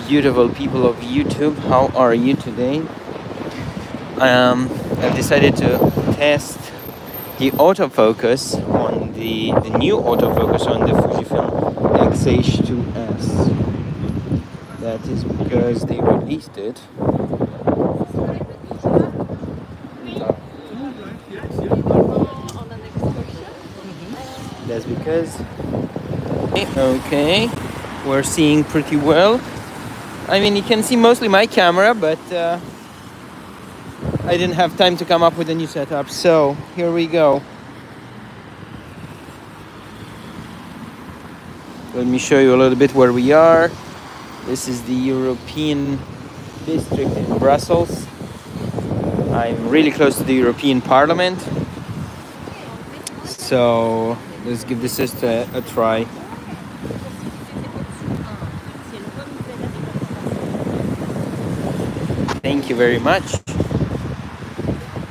beautiful people of YouTube. How are you today? I've decided to test the autofocus on the new autofocus on the Fujifilm X-H2S. That is because they released it. That's because okay, we're seeing pretty well. I mean, you can see mostly my camera, but I didn't have time to come up with a new setup, so here we go. Let me show you a little bit where we are. This is the European district in Brussels. I'm really close to the European Parliament, so let's give this a try. Thank you very much.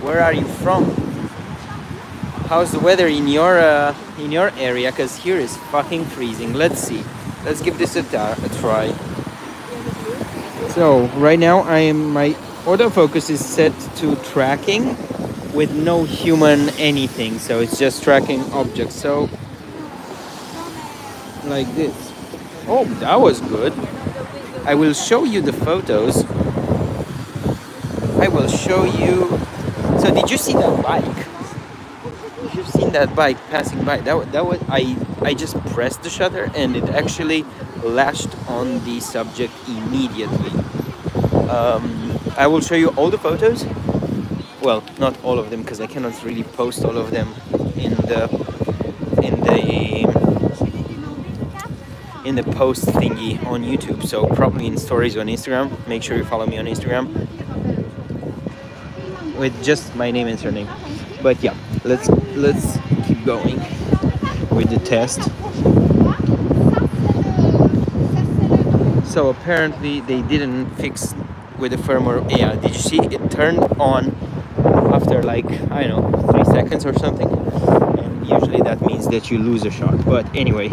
Where are you from? How's the weather in your area? Because here is fucking freezing. Let's see. Let's give this a try. So right now my autofocus is set to tracking with no human anything. So it's just tracking objects. So like this. Oh, that was good. I will show you the photos. I will show you. So did you see that bike? You've seen that bike passing by. That was I just pressed the shutter and it actually lashed on the subject immediately. I will show you all the photos. Well, not all of them because I cannot really post all of them in the post thingy on YouTube. So probably in stories on Instagram. Make sure you follow me on Instagram with just my name and surname. But yeah, let's keep going with the test. So apparently they didn't fix with the firmware. Yeah, did you see it turned on after like, I don't know, 3 seconds or something, and usually that means that you lose a shot. But anyway,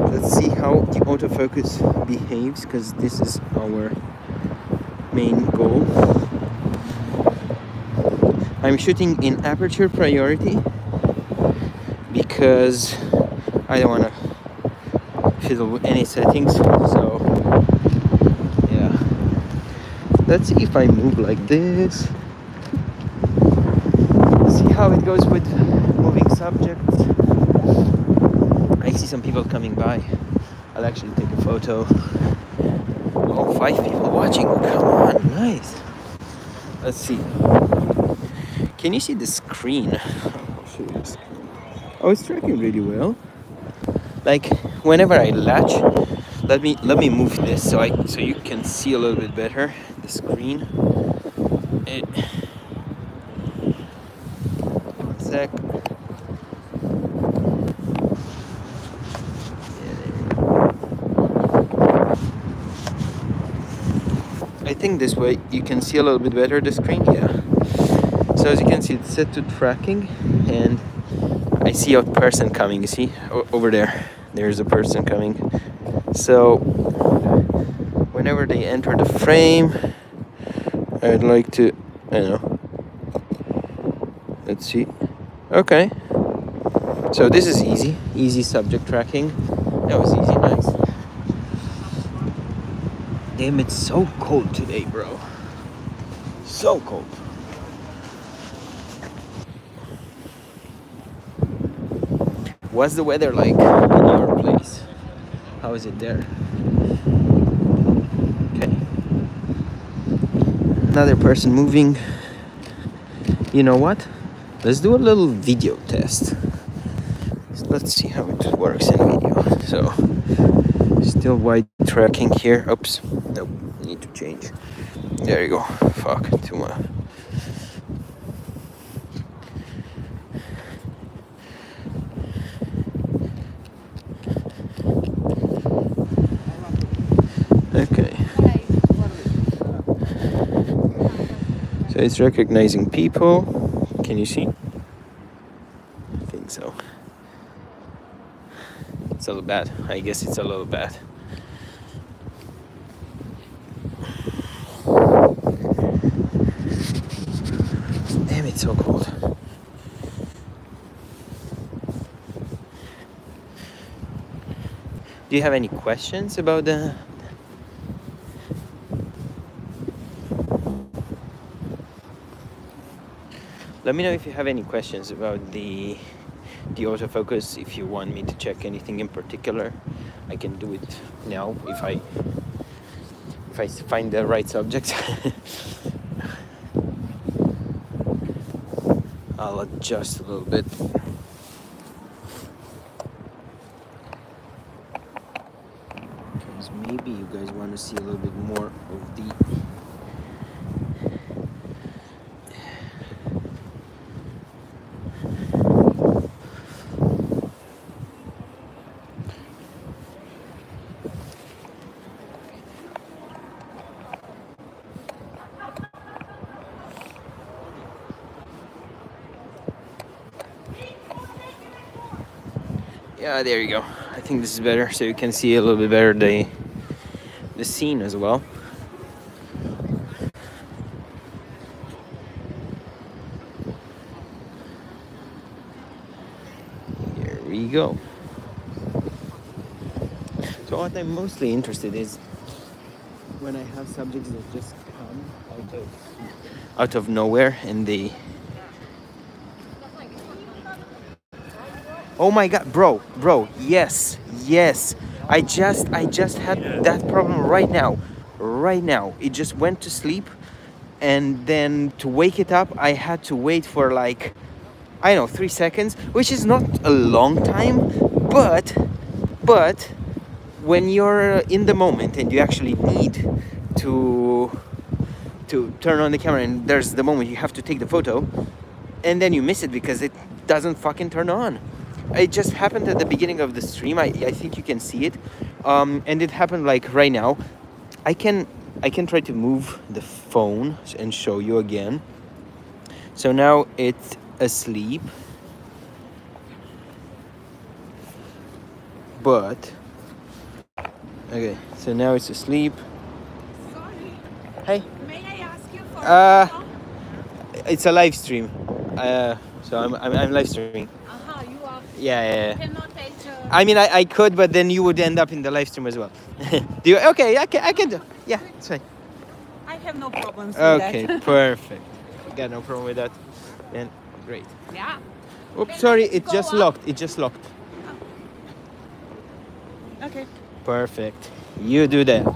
let's see how the autofocus behaves, because this is our main goal. I'm shooting in aperture priority because I don't want to fiddle with any settings. So yeah, let's see if I move like this. See how it goes with moving subjects. I see some people coming by. I'll actually take a photo. Oh, 5 people watching. Come on, nice. Let's see. Can you see the screen? Oh, it's tracking really well. Like whenever I latch, let me move this so you can see a little bit better the screen. One sec. I think this way you can see a little bit better the screen. Yeah. So as you can see, it's set to tracking, and I see a person coming. You see over there, there's a person coming. So whenever they enter the frame, I'd like to, I don't know, let's see. Okay, so this is easy subject tracking. That was easy. Nice. Damn, it's so cold today, bro. So cold. What's the weather like in your place? How is it there? Okay. Another person moving. You know what? Let's do a little video test. Let's see how it works in video. So, still wide tracking here. Oops. Nope. Need to change. There you go. Fuck. Too much. Okay. So it's recognizing people. Can you see? I think so. a little bad. I guess it's a little bad. Damn, it's so cold. Do you have any questions about the... Let me know if you have any questions about the autofocus. If you want me to check anything in particular, I can do it now if I find the right subject. I'll adjust a little bit. Because maybe you guys want to see a little bit more of the... Yeah, there you go. I think this is better, so you can see a little bit better the scene as well. Here we go. So what I'm mostly interested is when I have subjects that just come out of nowhere and they... Oh my god, bro, yes, I just had that problem right now, it just went to sleep, and then to wake it up I had to wait for like, I don't know, 3 seconds, which is not a long time, but when you're in the moment and you actually need to turn on the camera and there's the moment you have to take the photo, and then you miss it because it doesn't fucking turn on. It just happened at the beginning of the stream. I think you can see it, and it happened like right now. I can try to move the phone and show you again. So now it's asleep, but okay. So now it's asleep. Sorry. Hey. May I ask you for? It's a live stream. So I'm live streaming. You are. Yeah. Cannot take. I mean, I could, but then you would end up in the live stream as well. Do you? Okay, I can do. Yeah, it's fine. I have no problems with Okay, that. perfect. Got no problem with that. Then great. Yeah. Oops, sorry, it just locked. It just locked. Okay. Perfect. You do that.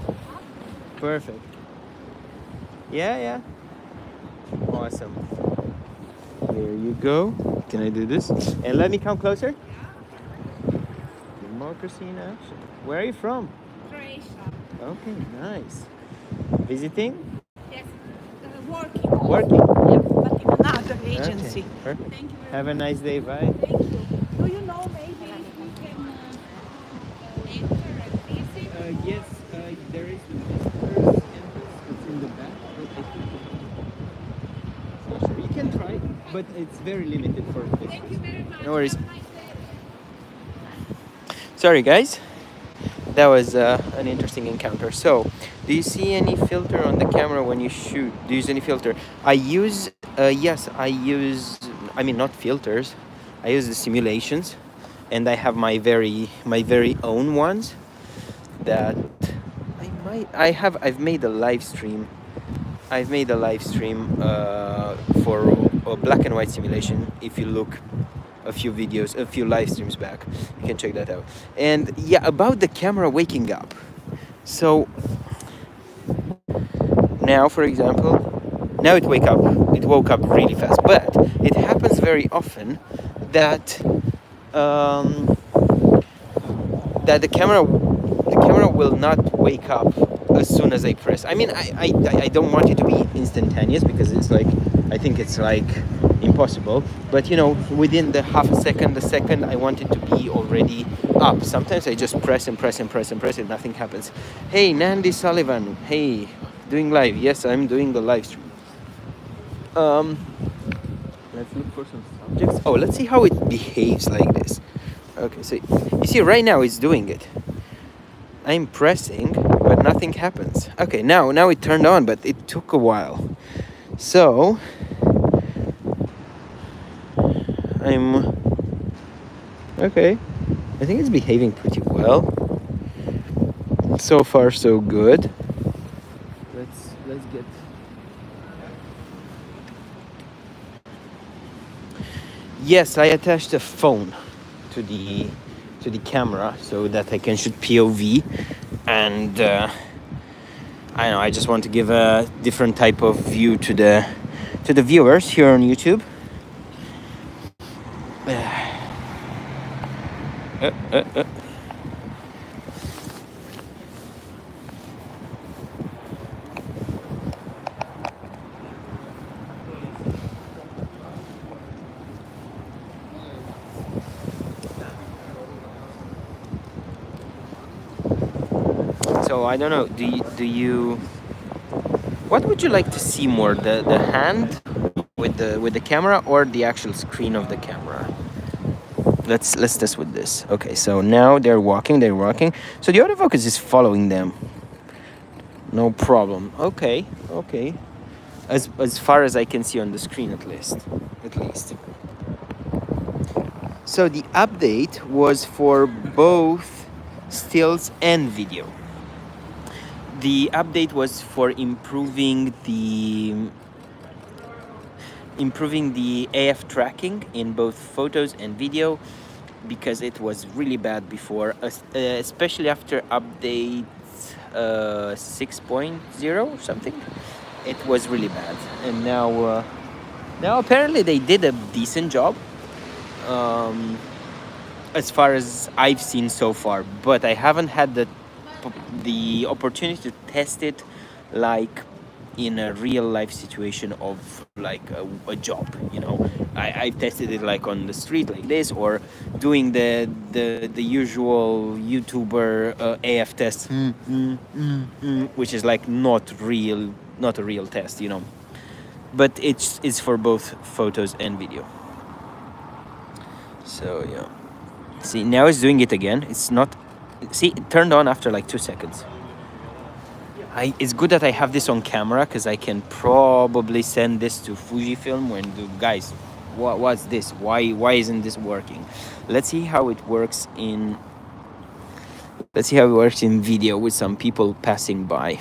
Perfect. Yeah. Awesome. Here you go. Can I do this? And let me come closer. Democracy in action. Where are you from? Croatia. Okay, nice. Visiting? Yes. Working. Working? Yeah, but in another agency. Okay, perfect. Thank you very Have a nice day. Bye. much. Thank you. Do you know maybe if we can enter and visit? Yes, there is the visitors entrance. It's in the back. So sure, you can try, but it's very limited for visitors. Thank you very much. No worries. Have a nice day. Sorry, guys. That was an interesting encounter. So, do you see any filter on the camera when you shoot? Do you use any filter? I use, yes, I mean, not filters. I use the simulations, and I have my very own ones that I've made a live stream. I've made a live stream for a black and white simulation. If you look a few live streams back, you can check that out. And yeah, about the camera waking up. So now, for example, now it woke up really fast, but it happens very often that that the camera will not wake up as soon as I press. I mean, I don't want it to be instantaneous because it's like, I think it's like impossible, but you know, within the half a second, I want it to be already up. Sometimes I just press and nothing happens. Hey, Nandy Sullivan. Hey, doing live. Yes, I'm doing the live stream. Let's look for some subjects. Oh, let's see how it behaves like this. Okay, so you see right now it's doing it. I'm pressing, but nothing happens. Okay, now it turned on, but it took a while. So I'm okay. I think it's behaving pretty well. So far, so good. Let's get. Yes, I attached a phone to the camera so that I can shoot POV, and I know I just want to give a different type of view to the viewers here on YouTube. So I don't know. Do you? What would you like to see more? The hand with the camera or the actual screen of the camera? Let's test with this. Okay, so now they're walking. So the autofocus is following them. No problem. Okay. As far as I can see on the screen, at least. So the update was for both stills and video. The update was for improving the AF tracking in both photos and video, because it was really bad before, especially after update 6.0 or something. It was really bad, and now apparently they did a decent job, as far as I've seen so far, but I haven't had the opportunity to test it like in a real life situation of like a job, you know. I tested it like on the street like this, or doing the usual YouTuber AF test, which is like not a real test, you know. But it's for both photos and video. So yeah, see, now it's doing it again. It's not, see, it turned on after like 2 seconds. It's good that I have this on camera, because I can probably send this to Fujifilm and do, guys, what's this? Why isn't this working? Let's see how it works in video with some people passing by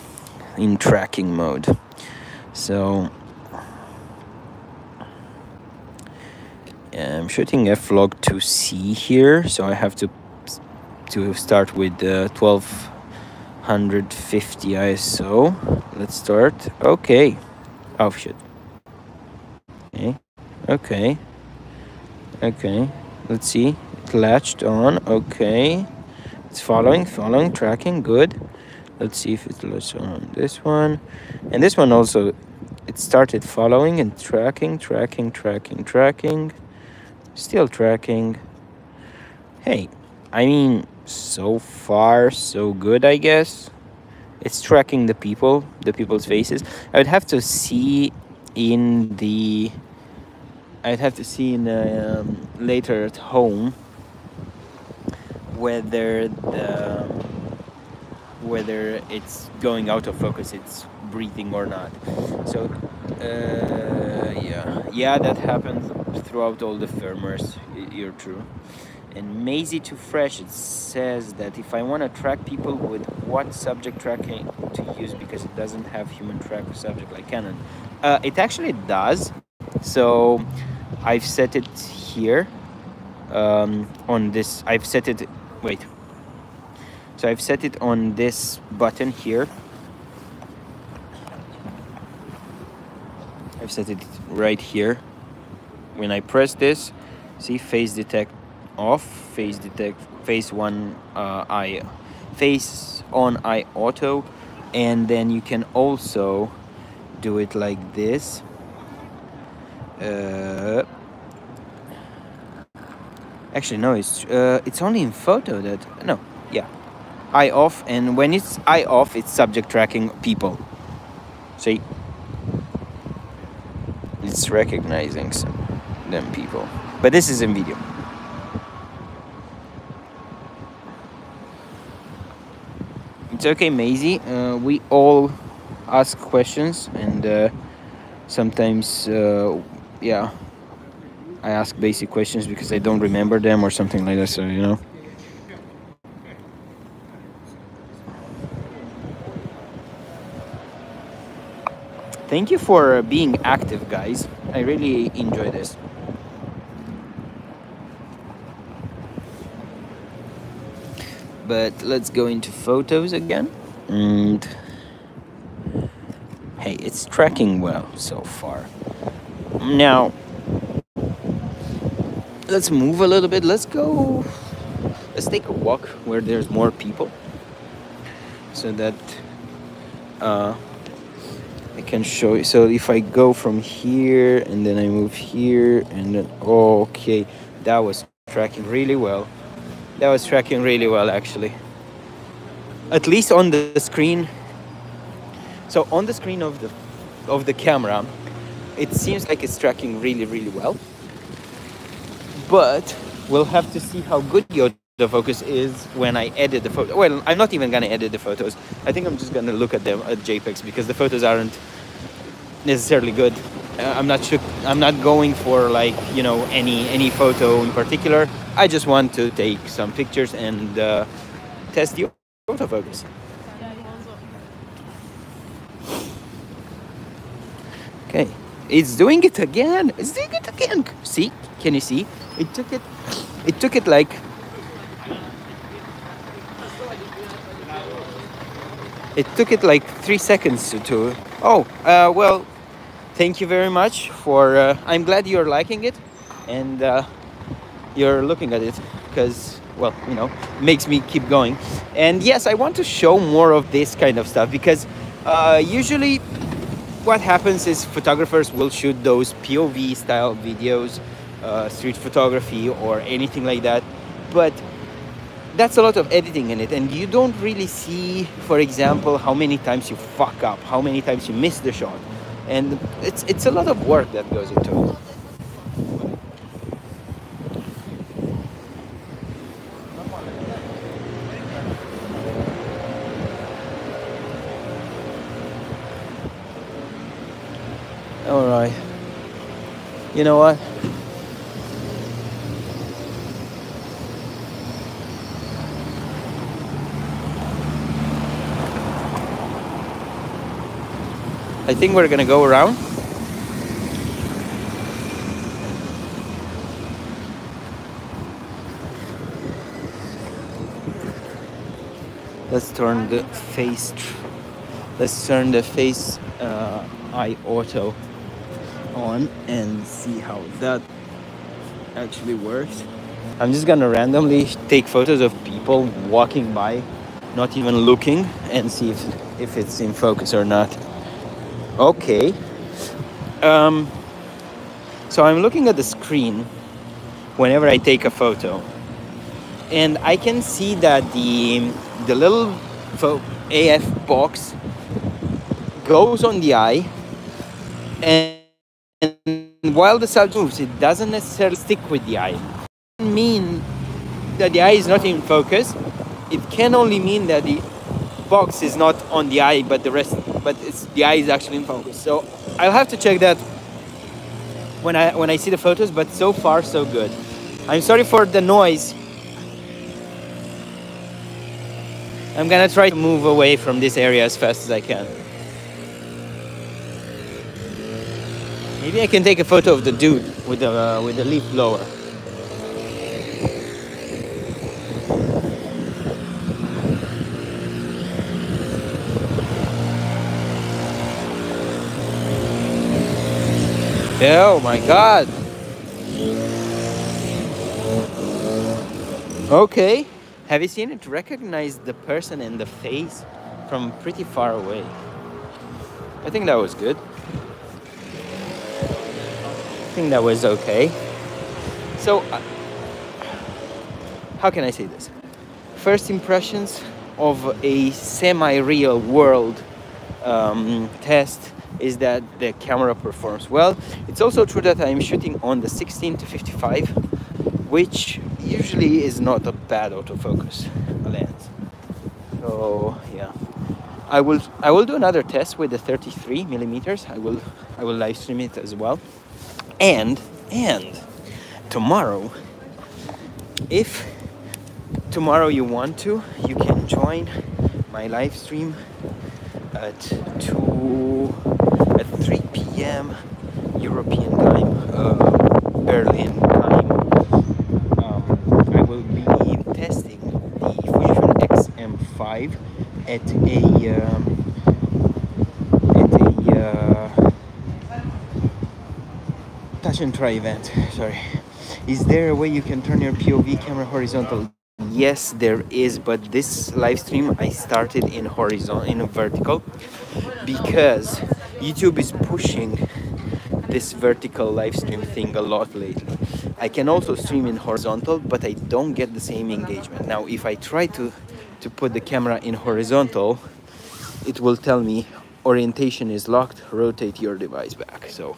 in tracking mode. So I'm shooting f-log 2C here, so I have to start with 1250 ISO. Let's start. Okay. Oh shit. Okay. Let's see. It latched on. Okay. It's following, tracking. Good. Let's see if it latched on this one. And this one also, it started following and tracking. Still tracking. Hey, I mean, so far so good, I guess. It's tracking the people's faces. I'd have to see in later at home whether it's going out of focus, it's breathing or not. So yeah, that happens throughout all the firmwares. You're true. And Maisie to Fresh, it says that if I want to track people, with what subject tracking to use, because it doesn't have human track subject like Canon. It actually does. So I've set it here on this. I've set it on this button here. I've set it right here. When I press this, see, face detect off, face detect, face on eye auto, and then you can also do it like this. Actually no, it's only in photo that, no, yeah, eye off, and when it's eye off, it's subject tracking people. See, it's recognizing them people, but this is in video. It's okay, Maisie. We all ask questions, and sometimes, yeah, I ask basic questions because I don't remember them or something like that. So you know. Thank you for being active, guys. I really enjoy this. But let's go into photos again. And hey, it's tracking well so far. Now, let's move a little bit. Let's go. Let's take a walk where there's more people so that I can show you. So if I go from here and then I move here and then, okay, that was tracking really well. That was tracking really well, actually. At least on the screen. So on the screen of the camera, it seems like it's tracking really, really well. But we'll have to see how good the autofocus is when I edit the photo. Well, I'm not even gonna edit the photos. I think I'm just gonna look at them at JPEGs because the photos aren't necessarily good. I'm not sure. I'm not going for like, you know, any photo in particular. I just want to take some pictures and test the autofocus. Okay, it's doing it again. It's doing it again. See? Can you see? It took it. It took it like. It took it like 3 seconds to. Oh, well. Thank you very much for. I'm glad you're liking it, and you're looking at it because, well, you know, makes me keep going. And yes, I want to show more of this kind of stuff because usually what happens is photographers will shoot those POV style videos, street photography or anything like that, but that's a lot of editing in it, and you don't really see, for example, how many times you fuck up, how many times you miss the shot, and it's a lot of work that goes into it. All right. You know what? I think we're gonna go around. Let's turn the face. Let's turn the face eye auto on and see how that actually works. I'm just gonna randomly take photos of people walking by, not even looking, and see if it's in focus or not. Okay. So I'm looking at the screen whenever I take a photo, and I can see that the little AF box goes on the eye, and while the subject moves, it doesn't necessarily stick with the eye. It doesn't mean that the eye is not in focus. It can only mean that the box is not on the eye, but the eye is actually in focus. So I'll have to check that when I see the photos, but so far so good. I'm sorry for the noise. I'm gonna try to move away from this area as fast as I can. Maybe I can take a photo of the dude with the leaf blower. Oh my God. Okay. Have you seen it recognize the person and the face from pretty far away? I think that was good. I think that was okay. So, how can I say this? First impressions of a semi-real world test is that the camera performs well. It's also true that I'm shooting on the 16-55, which usually is not a bad autofocus lens. So yeah, I will do another test with the 33 millimeters. I will live stream it as well. And tomorrow, if tomorrow you want to, you can join my live stream at 3 p.m. European time, Berlin time. I will be testing the Fujifilm XM5 at a touch and try event. Sorry. Is there a way you can turn your POV camera horizontal? Yes, there is, but this live stream I started in vertical, because YouTube is pushing this vertical live stream thing a lot lately. I can also stream in horizontal, but I don't get the same engagement. Now, if I try to put the camera in horizontal, it will tell me orientation is locked, rotate your device back. So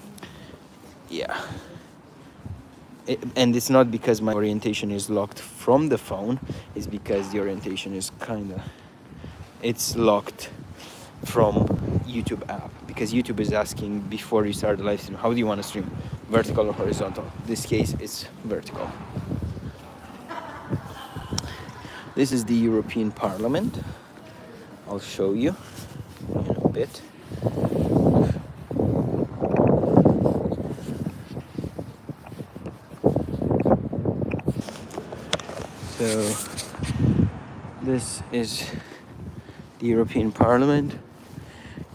yeah. And it's not because my orientation is locked from the phone, it's because the orientation is it's locked from YouTube app, because YouTube is asking before you start the live stream, how do you want to stream, vertical or horizontal? In this case, it's vertical. This is the European Parliament. I'll show you in a bit. So this is the European Parliament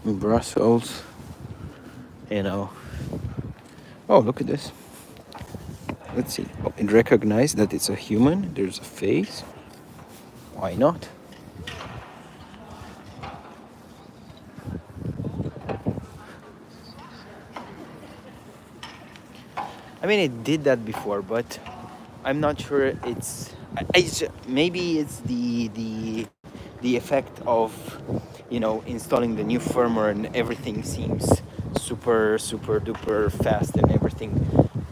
in Brussels. You know. Oh, look at this. Let's see. Oh, it recognized that it's a human. There's a face. Why not? I mean, it did that before, but I'm not sure it's... maybe it's the effect of, installing the new firmware and everything seems super duper fast and everything,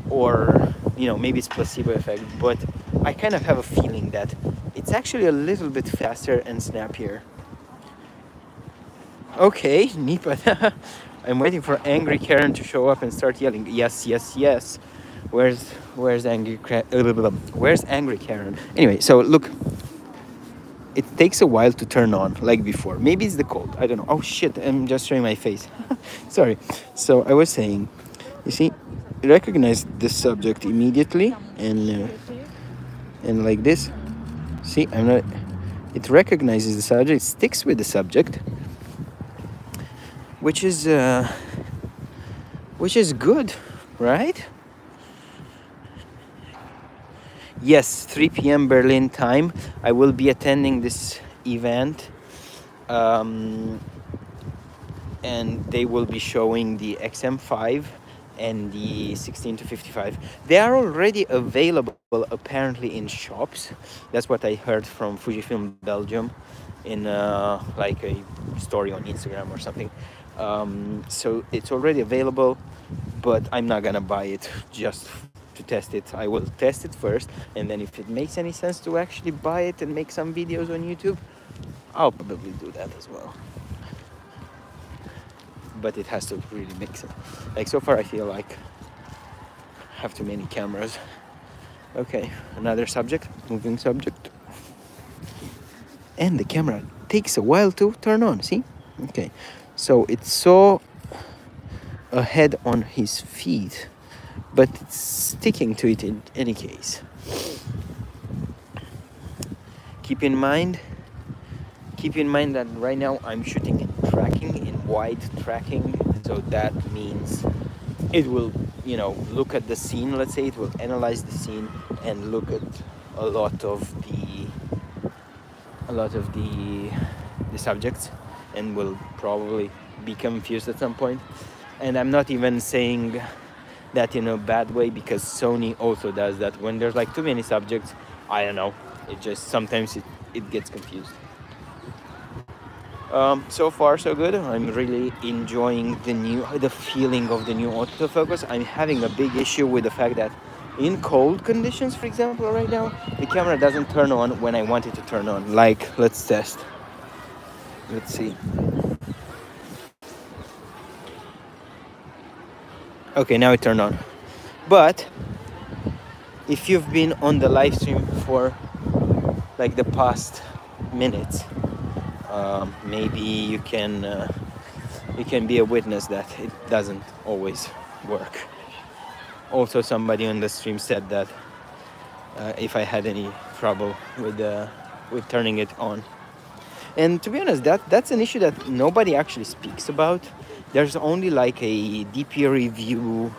or maybe it's placebo effect, but I kind of have a feeling that it's actually a little bit faster and snappier. Okay, Nipa. I'm waiting for angry Karen to show up and start yelling. Yes. Where's angry Karen? Anyway, so look, it takes a while to turn on, like before. Maybe it's the cold. I don't know. Oh shit! I'm just showing my face. Sorry. So I was saying, you see, it recognized the subject immediately, and like this. See, I'm not. It recognizes the subject. It sticks with the subject, which is good, right? Yes, 3 p.m. Berlin time. I will be attending this event, and they will be showing the XM5 and the 16 to 55. They are already available apparently in shops. That's what I heard from Fujifilm Belgium in like a story on Instagram or something. So it's already available, but I'm not gonna buy it just to test it. I will test it first, and then if it makes any sense to actually buy it and make some videos on YouTube, I'll probably do that as well. But it has to really make sense. Like so far I feel like I have too many cameras. Okay, another subject, moving subject. And the camera takes a while to turn on, see? Okay, so it saw a head on his feet, but it's sticking to it in any case. Keep in mind that right now I'm shooting in tracking, in wide tracking, so that means it will, look at the scene. Let's say it will analyze the scene and look at a lot of the subjects, and will probably be confused at some point. And I'm not even saying that in a bad way, because Sony also does that. When there's like too many subjects, I don't know, it just sometimes it gets confused. So far so good. I'm really enjoying the feeling of the new autofocus. I'm having a big issue with the fact that in cold conditions, for example, right now, the camera doesn't turn on when I want it to turn on. Like, let's test. Let's see. Okay, now it turned on. But if you've been on the live stream for like the past minutes, maybe you can be a witness that it doesn't always work. Also, somebody on the stream said that if I had any trouble with turning it on. And to be honest, that's an issue that nobody actually speaks about. There's only like a DP review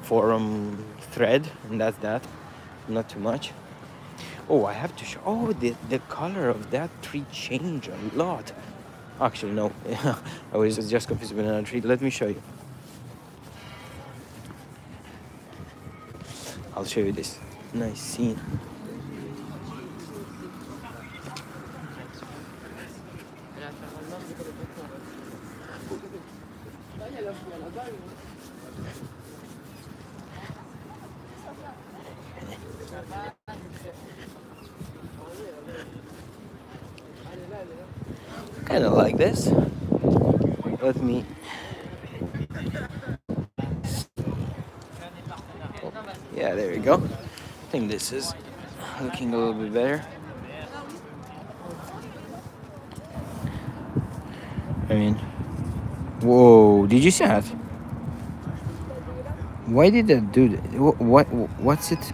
forum thread, and that's that. Not too much. Oh, I have to show. Oh, the color of that tree changed a lot. Actually, no. I was just confused with another tree. Let me show you. I'll show you this nice scene. Kind of like this. Let me. Yeah, there we go. I think this is looking a little bit better. I mean, whoa! Did you see that? Why did that do that? What's it?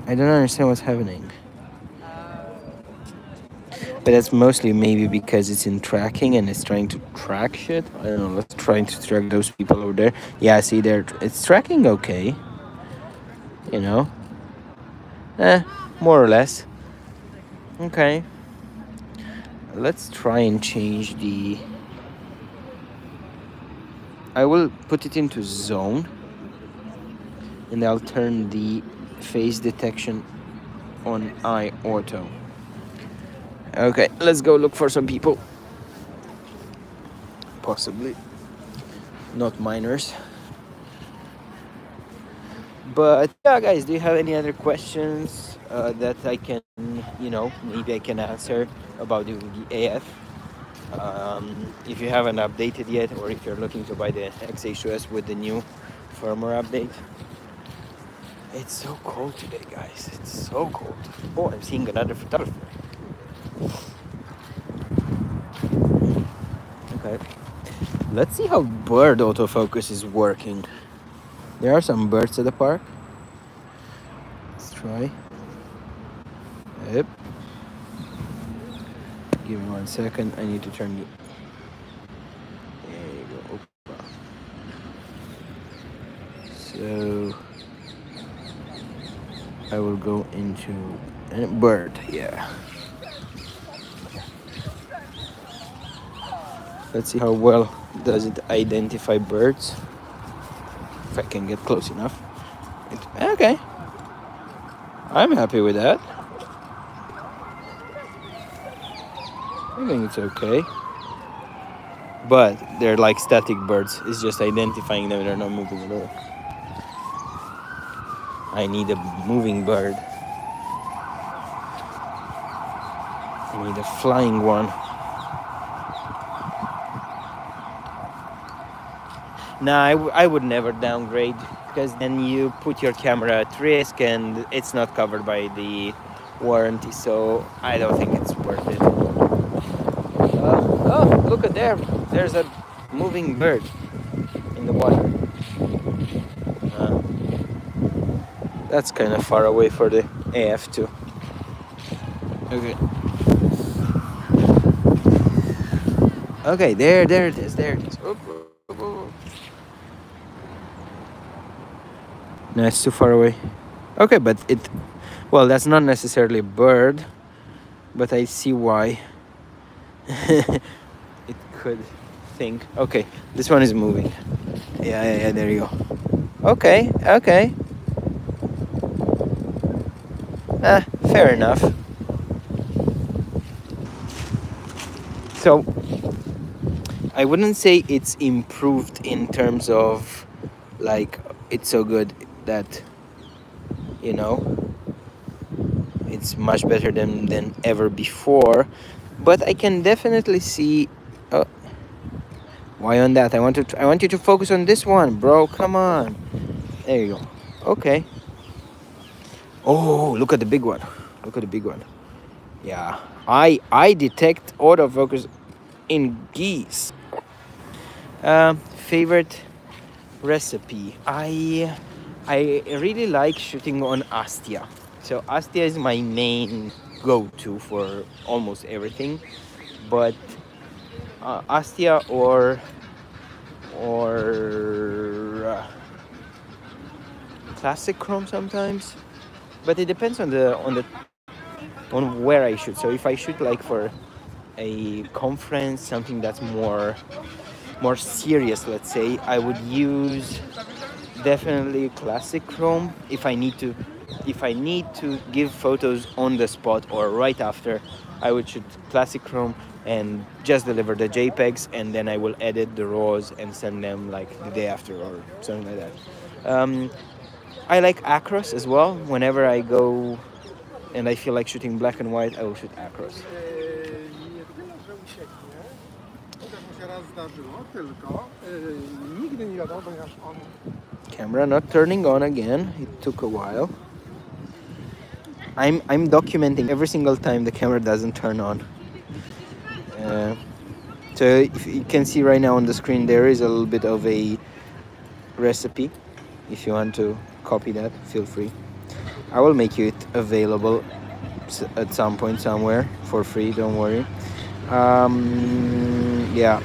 I don't understand what's happening. But that's mostly maybe because it's in tracking and it's trying to track shit. I don't know. Let's try to track those people over there. Yeah, see there. It's tracking okay. You know. More or less. Okay. Let's try and change the. I will put it into zone. And I'll turn the face detection on eye auto. Okay, let's go look for some people. Possibly not minors. But yeah, guys, do you have any other questions that I can, maybe I can answer about the AF? If you haven't updated yet, or if you're looking to buy the X-H2S with the new firmware update. It's so cold today, guys. It's so cold. Oh, I'm seeing another photographer. Okay. Let's see how bird autofocus is working. There are some birds at the park. Let's try. Yep. Give me 1 second. I need to turn the. There you go. Opa. So I will go into a bird. Yeah. Let's see how well does it identify birds. If I can get close enough. Okay. I'm happy with that. I think it's okay. But they're like static birds. It's just identifying them. They're not moving at all. I need a moving bird. I need a flying one. Nah, I would never downgrade, because then you put your camera at risk and it's not covered by the warranty, so I don't think it's worth it. Oh, look at there. There's a moving bird in the water. That's kind of far away for the AF too. Okay. Okay, there it is, there it is. Oop, oop, oop. No, it's too far away. Okay, but well, that's not necessarily a bird, but I see why it could think. Okay, this one is moving. Yeah, there you go. Okay. Fair enough. So, I wouldn't say it's improved in terms of, like, it's so good that, it it's much better than ever before. But I can definitely see. Oh, why on that? I want you to focus on this one, bro. Come on. There you go. Okay. Oh, look at the big one. Look at the big one. Yeah. I detect autofocus in geese. Favorite recipe. I really like shooting on Astia. So Astia is my main go-to for almost everything. But Astia or classic chrome sometimes, but it depends on where I shoot. So if I shoot like for a conference, something that's more serious, let's say, I would use definitely classic chrome. If I need to give photos on the spot or right after, I would shoot classic chrome and just deliver the JPEGs, and then I will edit the RAWs and send them like the day after or something like that. I like acros as well. Whenever I go and I feel like shooting black and white, I will shoot acros. Camera not turning on again. It took a while. I'm documenting every single time the camera doesn't turn on. So if you can see right now on the screen, there is a little bit of a recipe. If you want to copy that, feel free. I will make it available at some point somewhere for free, don't worry. Yeah,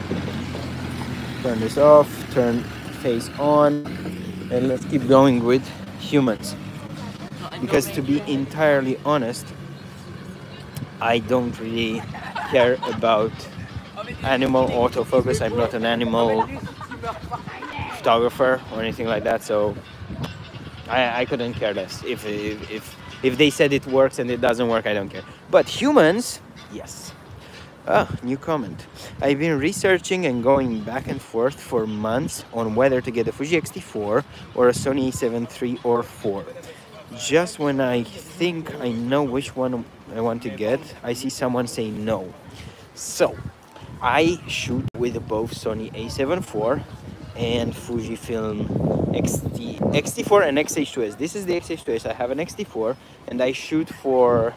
turn this off, turn face on, and let's keep going with humans, because to be entirely honest, I don't really care about animal autofocus. I'm not an animal photographer or anything like that, so I couldn't care less. If they said it works and it doesn't work, I don't care. But humans, yes. Ah, new comment. I've been researching and going back and forth for months on whether to get a Fuji X-T4 or a Sony a7 III or 4. Just when I think I know which one I want to get, I see someone say no. So, I shoot with both Sony a7 IV and Fujifilm X-T4 and X-H2S. This is the X-H2S. I have an X-T4 and I shoot for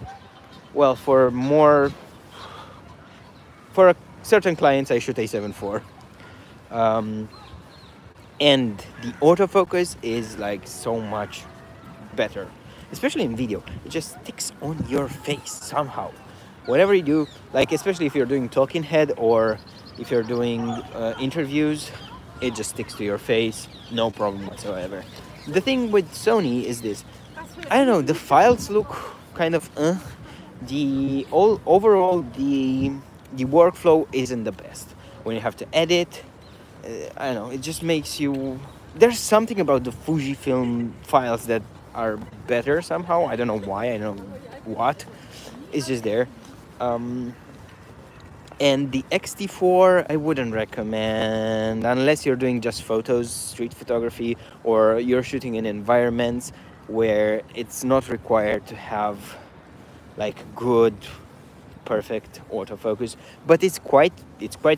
certain clients I shoot a7 IV. And the autofocus is like so much better, especially in video. It just sticks on your face somehow. Whatever you do, like especially if you're doing talking head or if you're doing interviews, it just sticks to your face, no problem whatsoever. The thing with Sony is this, I don't know, the files look kind of overall the workflow isn't the best. When you have to edit, I don't know, it just makes you, there's something about the Fujifilm files that are better somehow. I don't know why, I don't know what, it's just there. And the X-T4 I wouldn't recommend unless you're doing just photos, street photography, or you're shooting in environments where it's not required to have like good perfect autofocus, but it's quite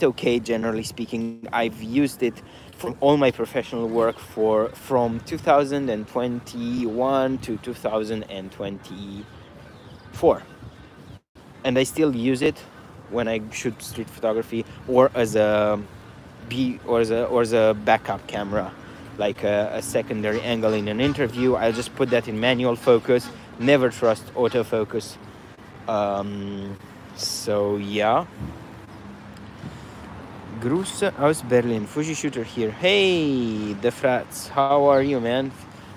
okay generally speaking. I've used it from all my professional work from 2021 to 2024, and I still use it when I shoot street photography or as a backup camera, like a secondary angle in an interview. I'll just put that in manual focus. Never trust autofocus. So yeah. Grüße aus Berlin. Fuji shooter here. Hey, the frats. How are you, man?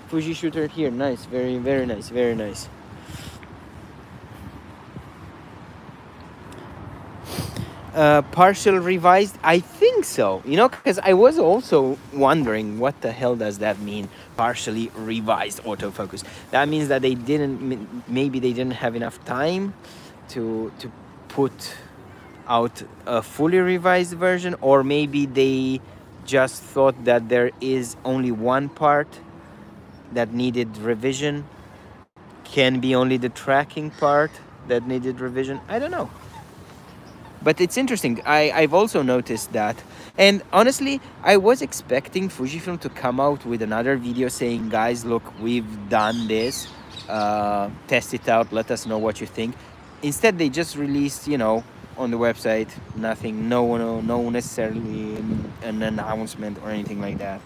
Fuji shooter here. Nice. Very, very nice. Very nice. Partial revised? I think so. You know, because I was also wondering what the hell does that mean, partially revised autofocus. That means that maybe they didn't have enough time to put out a fully revised version, or maybe they just thought that there is only one part that needed revision. can be only the tracking part that needed revision. I don't know. But it's interesting. I've also noticed that. And honestly, I was expecting Fujifilm to come out with another video saying, guys, look, we've done this. Test it out. Let us know what you think. Instead, they just released, you know, on the website, nothing, no necessarily an announcement or anything like that.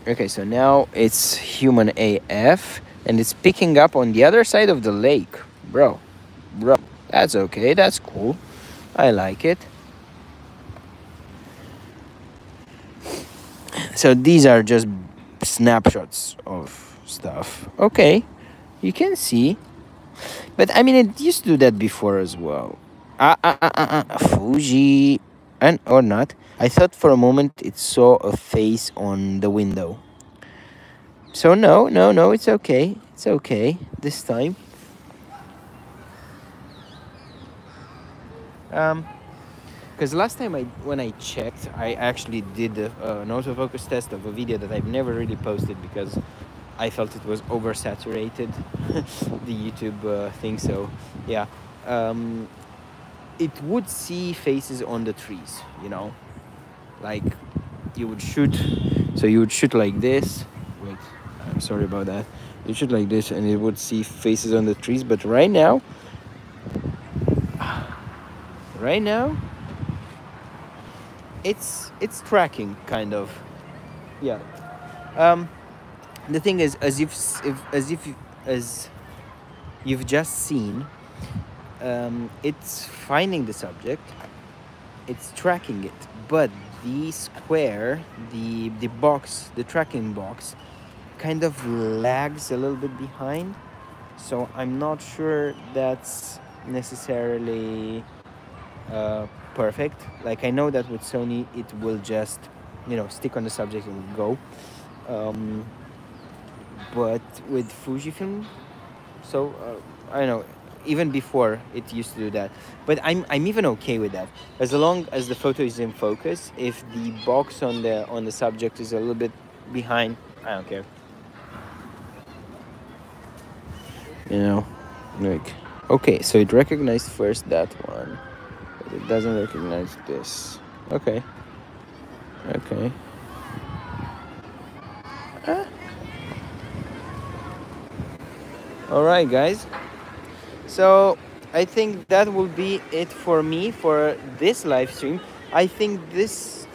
Okay, so now it's human AF. And it's picking up on the other side of the lake. Bro, that's okay, that's cool. I like it. So these are just snapshots of stuff. Okay, you can see. But I mean, it used to do that before as well. Fuji, and or not. I thought for a moment it saw a face on the window. So no, it's okay. It's okay this time. Because last time when I checked, I actually did an autofocus test of a video that I've never really posted because I felt it was oversaturated, the YouTube thing. So yeah, it would see faces on the trees, you know, like you would shoot. So you would shoot like this. Wait. I'm sorry about that. You shoot like this and it would see faces on the trees, but right now it's tracking kind of. Yeah. The thing is, as you've just seen, it's finding the subject, it's tracking it, but the square, the box, the tracking box kind of lags a little bit behind, so I'm not sure that's necessarily perfect. Like, I know that with Sony it will just, you know, stick on the subject and go, but with Fujifilm, so I don't know, even before it used to do that, but I'm even okay with that as long as the photo is in focus. If the box on the subject is a little bit behind, I don't care. You know, like, okay, so it recognized first that one, but it doesn't recognize this. Okay. All right, guys. So I think that will be it for me for this live stream. I think it's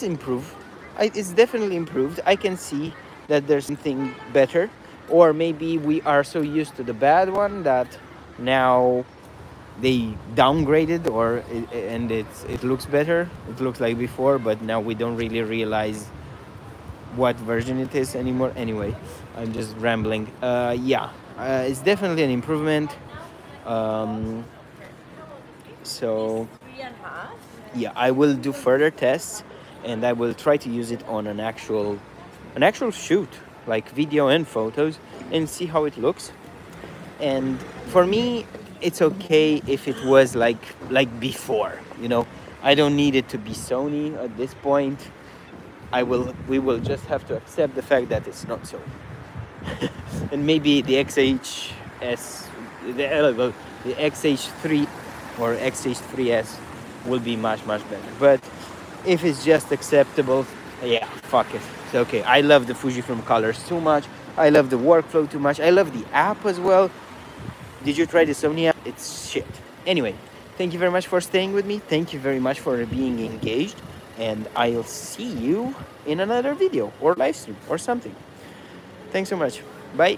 improved. It's definitely improved. I can see that there's something better, or maybe we are so used to the bad one that now they downgraded, and it looks better. It looks like before, but now we don't really realize what version it is anymore. Anyway, I'm just rambling. Yeah, it's definitely an improvement. So yeah, I will do further tests, and I will try to use it on an actual shoot, like video and photos, and see how it looks. And for me, it's okay if it was like before, you know. I don't need it to be Sony at this point. We will just have to accept the fact that it's not Sony. And maybe the XHS, the XH3 or XH3S will be much better. But if it's just acceptable, yeah, fuck it. It's okay. I love the Fujifilm colors too much. I love the workflow too much. I love the app as well. Did you try the Sony app? It's shit. Anyway, thank you very much for staying with me. Thank you very much for being engaged. And I'll see you in another video or live stream or something. Thanks so much. Bye.